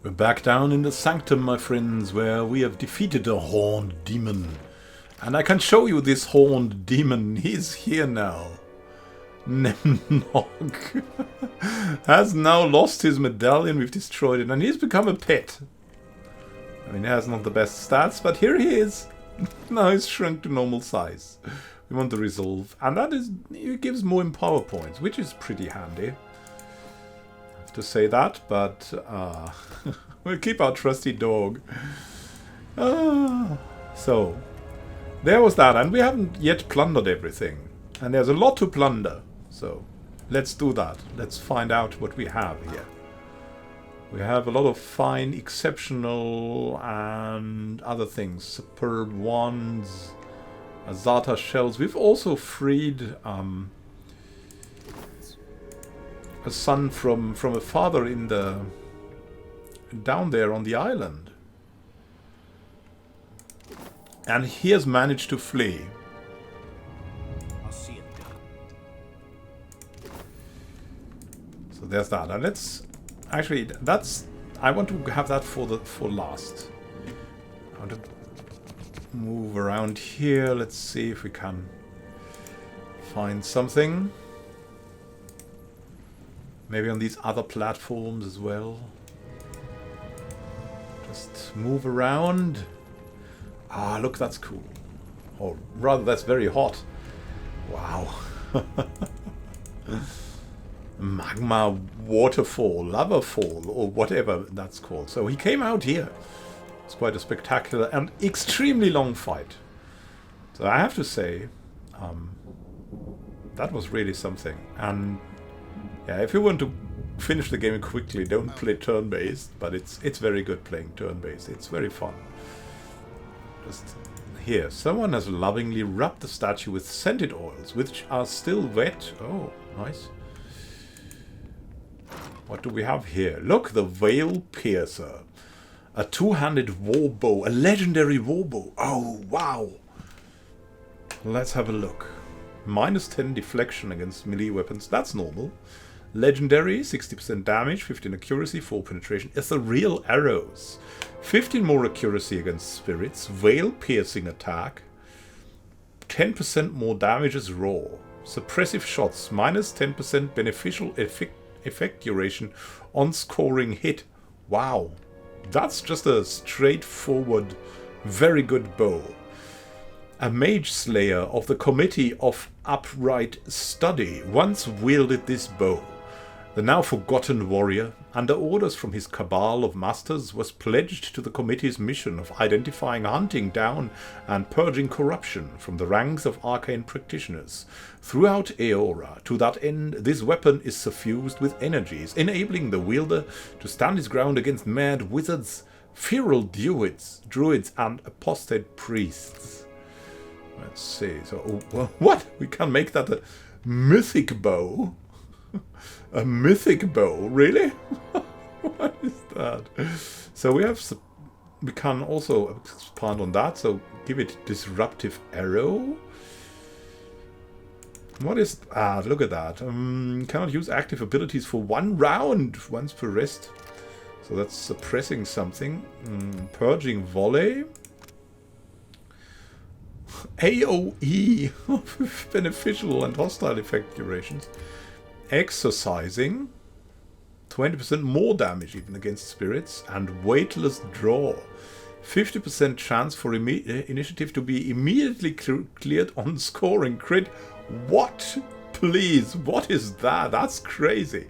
We're back down in the Sanctum, my friends, where we have defeated a horned demon. And I can show you this horned demon. He's here now. Nemnog has now lost his medallion. We've destroyed it, and he's become a pet. I mean, he has not the best stats, but here he is. Now he's shrunk to normal size. We want to resolve, and that is, it gives more empower points, which is pretty handy. To say that, but we'll keep our trusty dog. So, there was that, and we haven't yet plundered everything. And there's a lot to plunder, so let's do that. Let's find out what we have here. We have a lot of fine, exceptional, and other things. Superb wands, Azata shells. We've also freed a son from a father in the down there on the island, and he has managed to flee. So there's that, and let's actually I want to have that for last. I want to move around here. Let's see if we can find something. Maybe on these other platforms as well. Just move around. Ah, look, that's cool. Or rather, that's very hot. Wow. Magma waterfall, lava fall, or whatever that's called. So he came out here. It's quite a spectacular and extremely long fight. So I have to say, that was really something. And yeah, if you want to finish the game quickly, don't play turn-based, but it's very good playing turn-based. It's very fun. Just here, someone has lovingly rubbed the statue with scented oils, which are still wet. Oh, nice. What do we have here? Look, the Veil Piercer. A two-handed war bow, a legendary war bow. Oh, wow. Let's have a look. -10 deflection against melee weapons. That's normal. Legendary, 60% damage, 15 accuracy, 4 penetration. Ethereal arrows. 15 more accuracy against spirits. Veil piercing attack. 10% more damage as raw. Suppressive shots. -10% beneficial effect duration on scoring hit. Wow. That's just a straightforward, very good bow. A mage slayer of the Committee of Upright Study once wielded this bow. The now forgotten warrior, under orders from his cabal of masters, was pledged to the committee's mission of identifying, hunting down, and purging corruption from the ranks of arcane practitioners throughout Eora. To that end, this weapon is suffused with energies, enabling the wielder to stand his ground against mad wizards, feral druids, and apostate priests. Let's see. So, what? We can make that a mythic bow? A mythic bow, really? What is that? So we can also expand on that. So give it disruptive arrow. What is look at that. Cannot use active abilities for 1 round, once per rest. So that's suppressing something. Purging volley. AoE beneficial and hostile effect durations. Exercising, 20% more damage even against spirits, and weightless draw, 50% chance for initiative to be immediately cleared on scoring crit. What? Please, what is that? That's crazy.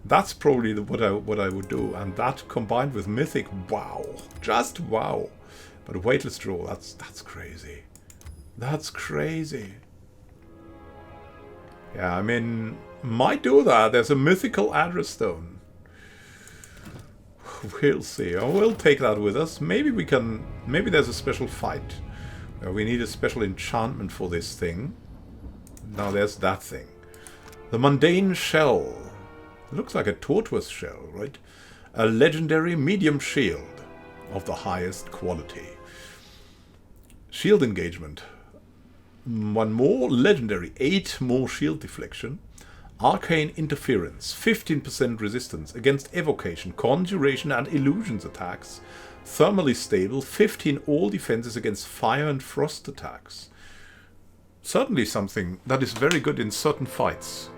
That's probably what I would do, and that combined with mythic, wow, just wow. But weightless draw, that's crazy. That's crazy. Yeah, I mean, might do that. There's a mythical address stone. We'll see. Oh, we'll take that with us. Maybe we can. Maybe there's a special fight. We need a special enchantment for this thing. Now there's that thing. The mundane shell. It looks like a tortoise shell, right? A legendary medium shield of the highest quality. Shield engagement. 1 more legendary. 8 more shield deflection. Arcane Interference, 15% resistance against Evocation, Conjuration and Illusions attacks. Thermally stable, 15 all defenses against fire and frost attacks. Certainly something that is very good in certain fights.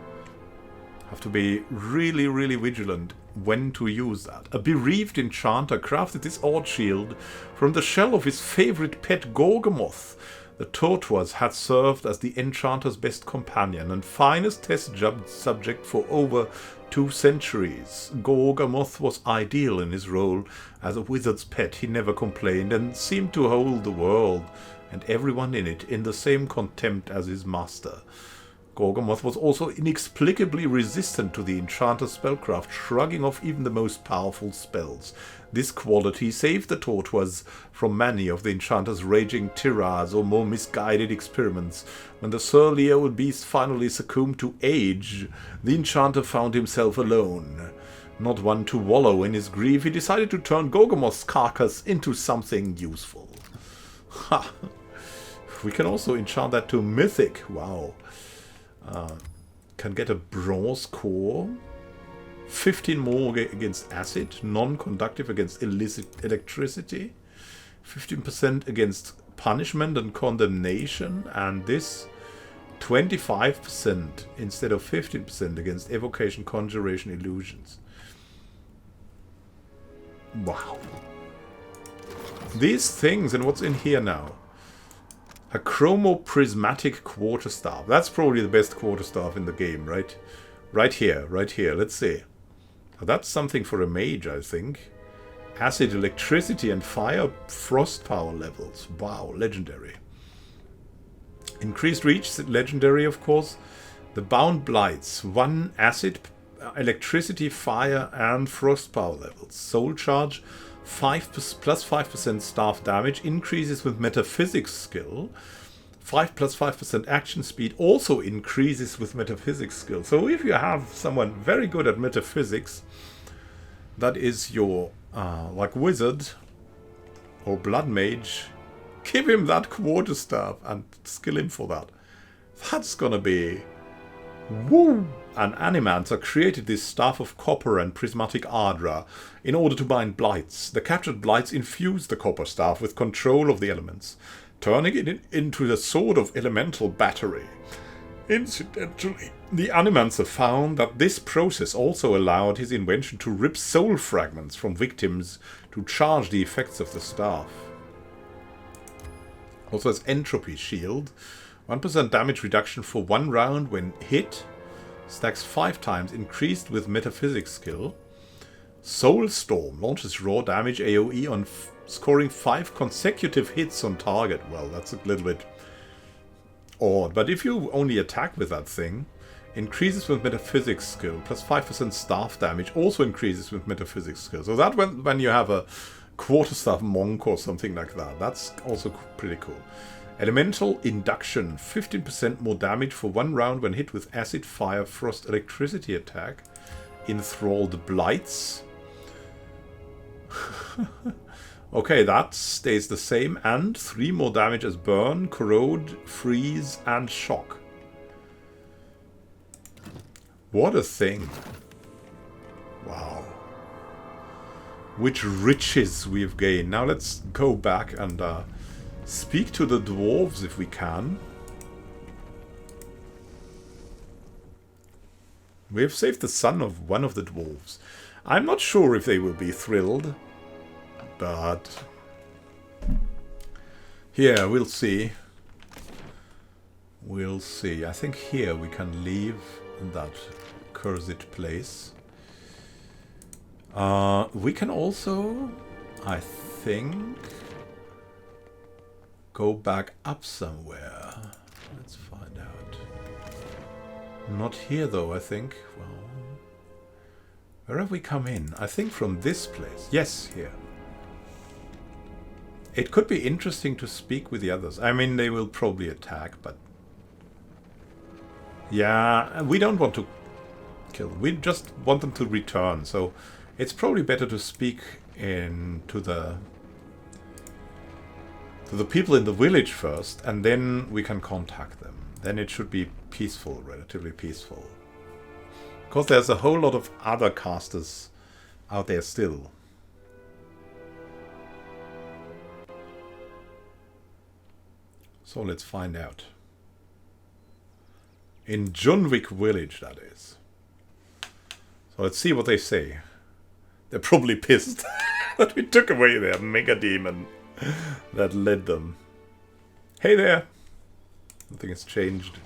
Have to be really, really vigilant when to use that. A bereaved enchanter crafted this odd shield from the shell of his favorite pet Gorgamoth. The tortoise had served as the enchanter's best companion and finest test subject for over 2 centuries. Gorgamoth was ideal in his role as a wizard's pet. He never complained and seemed to hold the world and everyone in it in the same contempt as his master. Gorgamoth was also inexplicably resistant to the enchanter's spellcraft, shrugging off even the most powerful spells. This quality saved the tortoise from many of the enchanter's raging tirades or more misguided experiments. When the surly old beast finally succumbed to age, the enchanter found himself alone. Not one to wallow in his grief, he decided to turn Gorgamoth's carcass into something useful. Ha! We can also enchant that to Mythic. Wow. Can get a bronze core. 15 more against acid. Non-conductive against illicit electricity. 15% against punishment and condemnation. And this 25% instead of 15% against evocation, conjuration, illusions. Wow. These things, and what's in here now? A chromo-prismatic quarterstaff. That's probably the best quarterstaff in the game, right? Right here, right here. Let's see. That's something for a mage, I think. Acid, electricity, and fire frost power levels. Wow, legendary. Increased reach, legendary, of course. The bound blights. 1 acid, electricity, fire, and frost power levels. Soul charge. 5 plus 5% staff damage, increases with metaphysics skill. 5 plus 5% action speed also increases with metaphysics skill. So if you have someone very good at metaphysics, that is your like wizard or blood mage, give him that quarterstaff and skill him for that. That's gonna be woo! And Animancer created this Staff of Copper and Prismatic Ardra in order to bind blights. The captured blights infused the Copper Staff with control of the elements, turning it into the Sword of Elemental Battery. Incidentally, the Animancer found that this process also allowed his invention to rip soul fragments from victims to charge the effects of the staff. Also has Entropy Shield, 1% damage reduction for 1 round when hit. Stacks 5 times, increased with metaphysics skill. Soulstorm launches raw damage AoE on scoring 5 consecutive hits on target. Well, that's a little bit odd. But if you only attack with that thing, increases with metaphysics skill, plus 5% staff damage, also increases with metaphysics skill. So that when you have a quarterstaff monk or something like that, that's also pretty cool. Elemental Induction, 15% more damage for 1 round when hit with acid, fire, frost, electricity attack. Enthralled Blights. Okay, that stays the same. And 3 more damage as Burn, Corrode, Freeze, and Shock. What a thing. Wow. Which riches we've gained. Now let's go back and speak to the dwarves if we can. We have saved the son of one of the dwarves. I'm not sure if they will be thrilled, but yeah, we'll see. We'll see. I think here we can leave that cursed place. We can also, I think, go back up somewhere. Let's find out. Not here though, I think. Well, where have we come in? I think from this place. Yes, here. It could be interesting to speak with the others. I mean, they will probably attack, but yeah, we don't want to kill. We just want them to return. So it's probably better to speak to the people in the village first, and then we can contact them. Then it should be peaceful, relatively peaceful. Because there's a whole lot of other casters out there still. So let's find out. In Junvik village, that is. So let's see what they say. They're probably pissed that we took away their mega demon that led them. Hey there! Nothing has changed.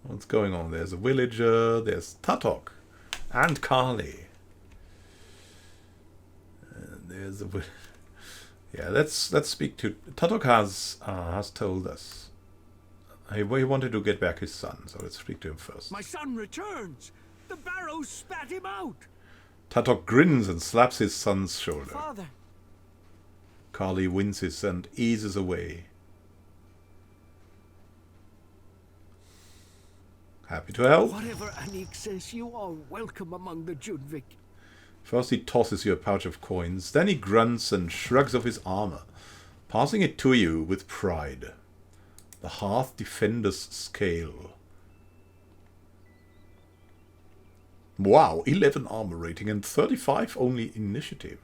What's going on? There's a villager, there's Tatok and Kali. There's a... Yeah, let's speak to... Tatok has told us. He wanted to get back his son, so let's speak to him first. My son returns! The Barrows spat him out! Tatok grins and slaps his son's shoulder. Father. Kali winces and eases away. Happy to help. Whatever Anik says, you are welcome among the Junvik. First he tosses you a pouch of coins, then he grunts and shrugs off his armor, passing it to you with pride. The Hearth Defender's Scale. Wow, 11 armor rating and 35 only initiative.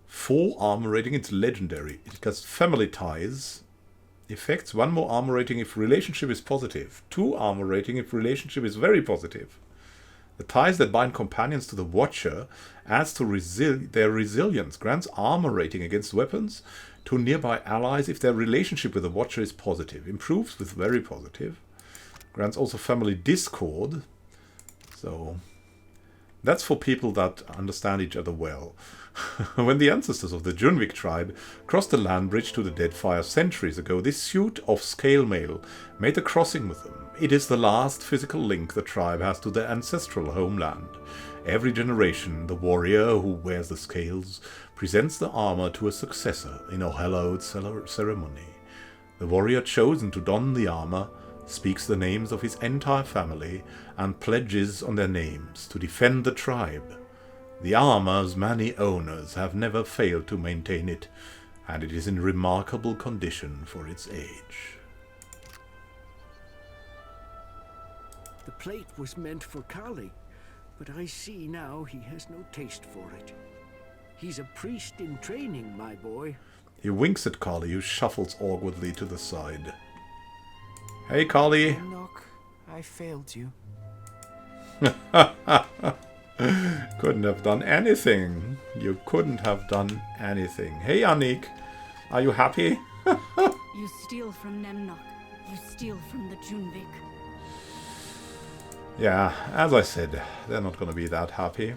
4 armor rating, it's legendary. It has family ties. Effects, 1 more armor rating if relationship is positive. 2 armor rating if relationship is very positive. The ties that bind companions to the Watcher adds to their resilience, grants armor rating against weapons to nearby allies if their relationship with the Watcher is positive. Improves with very positive. Grants also family discord. So that's for people that understand each other well. When the ancestors of the Junvik tribe crossed the land bridge to the Deadfire centuries ago, this suit of scale mail made the crossing with them. It is the last physical link the tribe has to their ancestral homeland. Every generation, the warrior who wears the scales presents the armor to a successor in a hallowed ceremony. The warrior chosen to don the armor speaks the names of his entire family and pledges on their names to defend the tribe. The armor's many owners have never failed to maintain it, and it is in remarkable condition for its age. The plate was meant for Kali, but I see now he has no taste for it. He's a priest in training, my boy. He winks at Kali, who shuffles awkwardly to the side. Hey, Kali. Knock, I failed you. Couldn't have done anything. You couldn't have done anything. Hey, Anik. Are you happy? You steal from Nemnok. You steal from the Junvik. Yeah, as I said, they're not going to be that happy.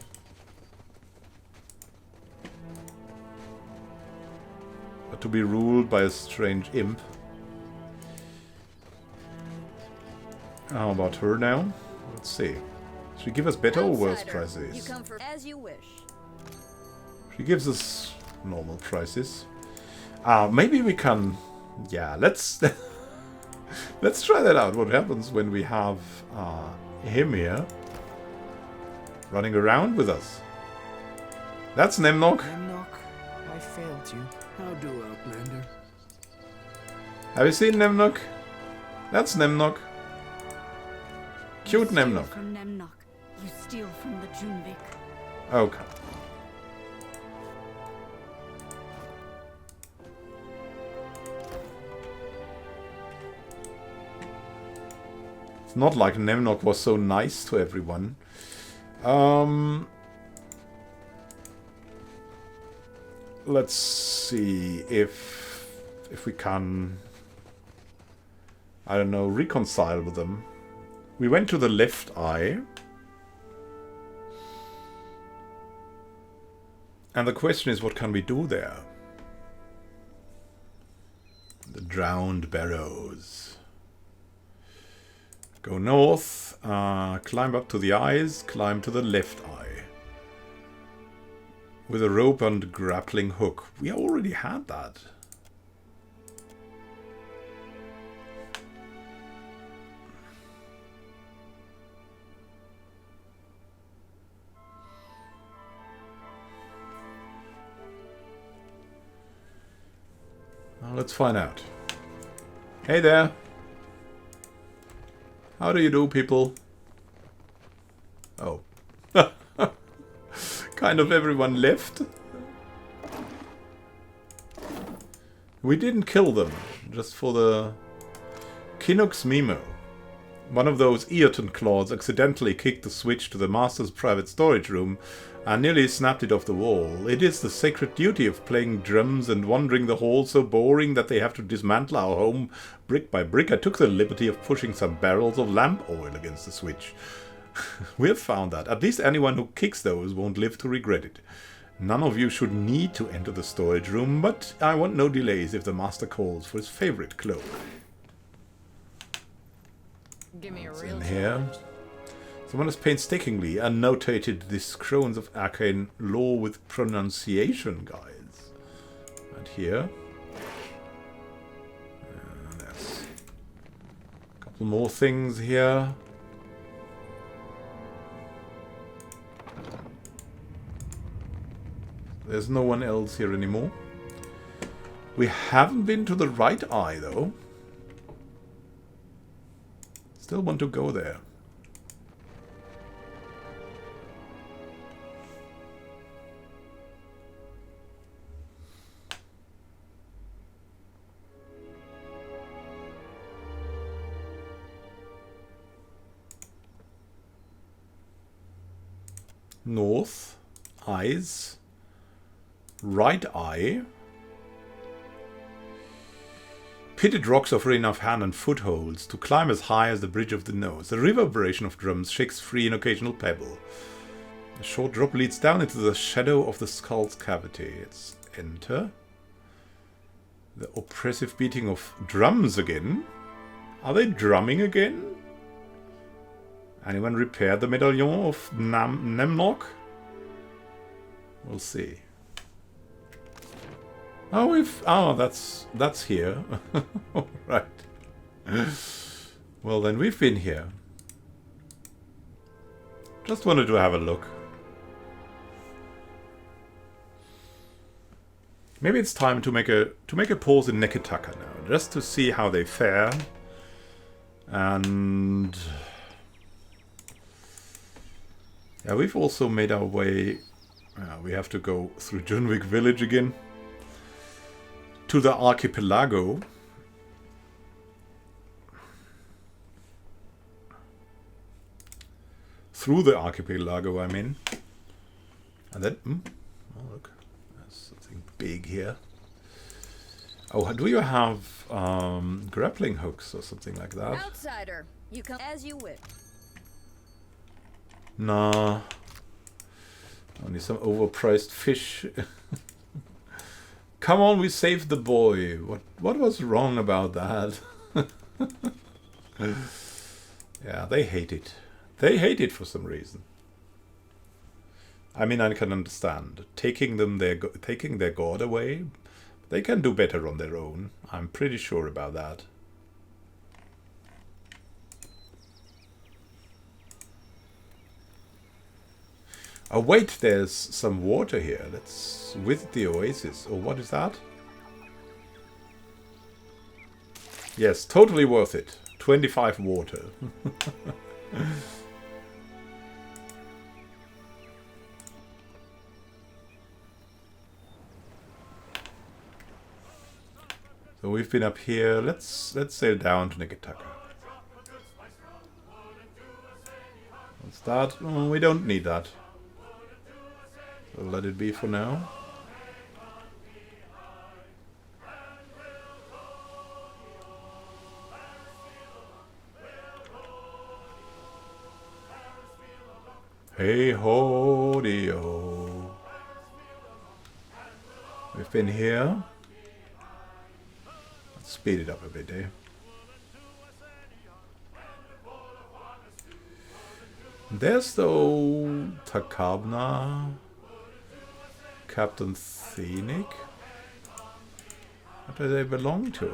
But to be ruled by a strange imp. How about her now? Let's see. Should she give us better or worse prices? You come for as you wish. She gives us normal prices. Maybe we can... Yeah, let's... let's try that out. What happens when we have him here running around with us? That's Nemnok. Nemnok, I failed you. How do, Outlander? Have you seen Nemnok? That's Nemnok. Cute Nemnok. From Nemnok. You steal from the Junvik. Okay. It's not like Nemnok was so nice to everyone. Let's see if we can, I don't know, reconcile with them. We went to the left eye. And the question is, what can we do there? The drowned barrows. Go north, climb up to the eyes, climb to the left eye. With a rope and grappling hook. We already had that. Well, let's find out. Hey there. How do you do, people? Oh. Kind of everyone left. We didn't kill them, just for the... Kinux Mimo. One of those Eothas claws accidentally kicked the switch to the master's private storage room and nearly snapped it off the wall. It is the sacred duty of playing drums and wandering the halls so boring that they have to dismantle our home brick by brick. I took the liberty of pushing some barrels of lamp oil against the switch. We have found that at least anyone who kicks those won't live to regret it. None of you should need to enter the storage room, but I want no delays if the master calls for his favorite cloak. Give me a What's real in here? Someone has painstakingly annotated this Crones of Arcane lore with pronunciation guides. And here. There's a couple more things here. There's no one else here anymore. We haven't been to the right eye, though. Still want to go there. North. Eyes. Right eye. Pitted rocks offer enough hand and footholds to climb as high as the bridge of the nose. The reverberation of drums shakes free an occasional pebble. A short drop leads down into the shadow of the skull's cavity. Let's enter. The oppressive beating of drums again. Are they drumming again? Anyone repaired the medallion of Nemnock? We'll see. Oh, that's here. All right. Well, then we've been here. Just wanted to have a look. Maybe it's time to make a pause in Neketaka now, just to see how they fare. And yeah, we've also made our way. We have to go through Junvik village again. To the archipelago. Through the archipelago, I mean. And then, oh look, there's something big here. Oh, do you have grappling hooks or something like that? Outsider, you come as you wish. Nah. Only some overpriced fish. Come on, we saved the boy. What was wrong about that? Yeah, they hate it. They hate it for some reason. I mean, I can understand taking their god away. They can do better on their own. I'm pretty sure about that. Oh wait, there's some water here. Let's visit the oasis. Or what is that? Yes, totally worth it. 25 water. So we've been up here. Let's sail down to Neketaka. What's that? Oh, we don't need that. So let it be for now. Hey ho dee-oh. We've been here. Let's speed it up a bit, eh? There's though Takabna, Captain Thenic. What do they belong to?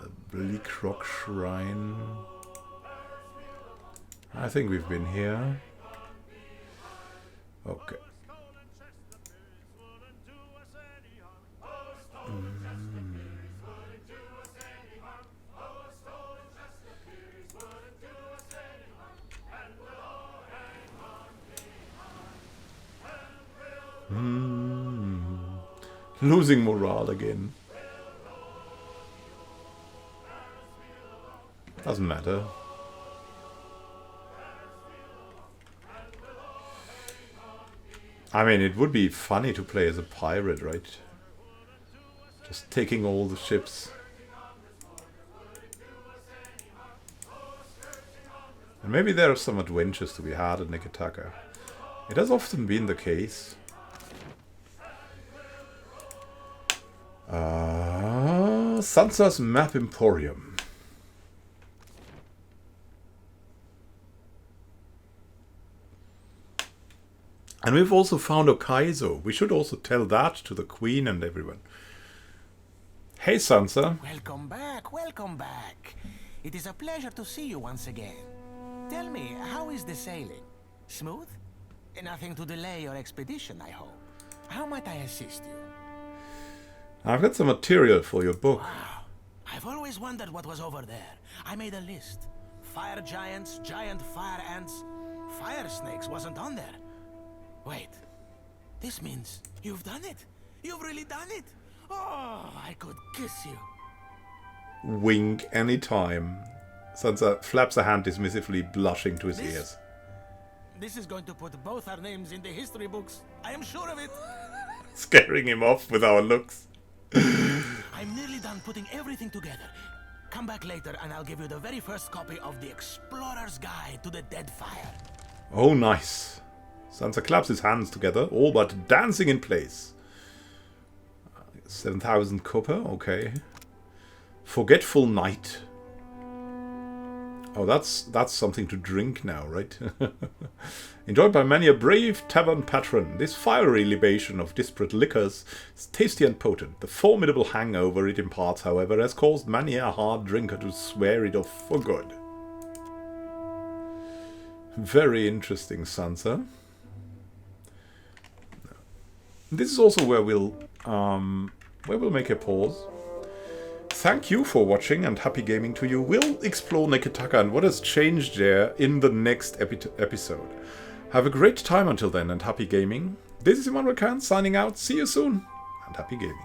The Bleak Rock Shrine. I think we've been here. Okay. Losing morale again. Doesn't matter. I mean, it would be funny to play as a pirate, right? Just taking all the ships. And maybe there are some adventures to be had at Nikitaka. It has often been the case. Sansa's Map Emporium. And we've also found Okaizo. We should also tell that to the Queen and everyone. Hey, Sansa. Welcome back, welcome back. It is a pleasure to see you once again. Tell me, how is the sailing? Smooth? Nothing to delay your expedition, I hope. How might I assist you? I've got some material for your book. Wow. I've always wondered what was over there. I made a list. Fire giants, giant fire ants. Fire snakes wasn't on there. Wait. This means you've done it. You've really done it. Oh, I could kiss you. Wink anytime. Sansa flaps a hand dismissively, blushing to his ears. This is going to put both our names in the history books. I am sure of it. Scaring him off with our looks. I'm nearly done putting everything together. Come back later and I'll give you the very first copy of the Explorer's Guide to the Deadfire. Oh, nice. Sansa claps his hands together, all but dancing in place. 7,000 copper, okay. Forgetful Night. Oh, that's something to drink now, right? Enjoyed by many a brave tavern patron, this fiery libation of disparate liquors is tasty and potent. The formidable hangover it imparts, however, has caused many a hard drinker to swear it off for good. Very interesting, Sansa. This is also where we'll make a pause. Thank you for watching and happy gaming to you. We'll explore Nikitaka and what has changed there in the next episode. Have a great time until then and happy gaming. This is Immanuel Khan signing out. See you soon and happy gaming.